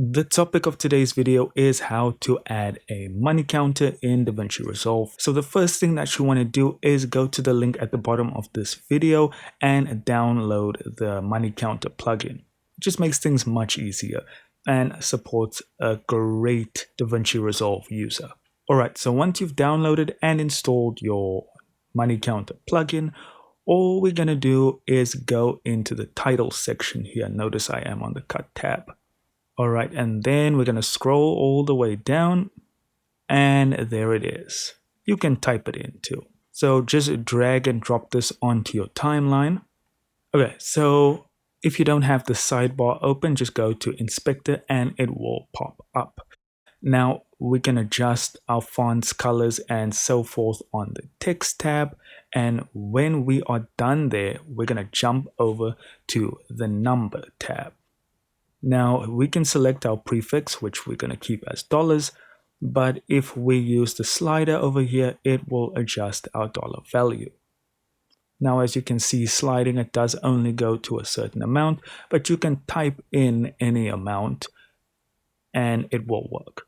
The topic of today's video is how to add a money counter in Davinci Resolve. So the first thing that you want to do is go to the link at the bottom of this video and download the money counter plugin. It just makes things much easier and supports a great Davinci Resolve user. Alright, so once you've downloaded and installed your money counter plugin, all we're going to do is go into the title section here. Notice I am on the cut tab. All right, and then we're going to scroll all the way down, and there it is. You can type it in too. So just drag and drop this onto your timeline. Okay, so if you don't have the sidebar open, just go to Inspector and it will pop up. Now we can adjust our fonts, colors, and so forth on the text tab. And when we are done there, we're going to jump over to the number tab. Now we can select our prefix, which we're going to keep as dollars, but if we use the slider over here, it will adjust our dollar value. Now, as you can see, sliding, it does only go to a certain amount, but you can type in any amount and it will work.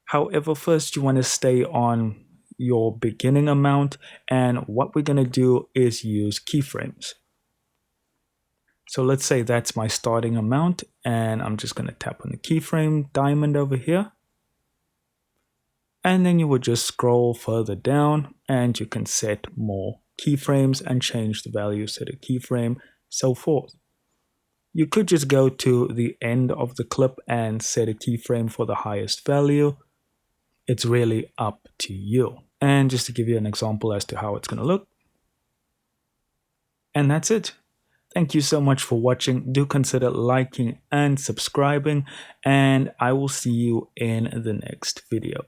However, first you want to stay on your beginning amount, and what we're going to do is use keyframes. So let's say that's my starting amount, and I'm just going to tap on the keyframe diamond over here. And then you would just scroll further down and you can set more keyframes and change the value, set a keyframe, so forth. You could just go to the end of the clip and set a keyframe for the highest value. It's really up to you. And just to give you an example as to how it's going to look. And that's it. Thank you so much for watching. Do consider liking and subscribing, and I will see you in the next video.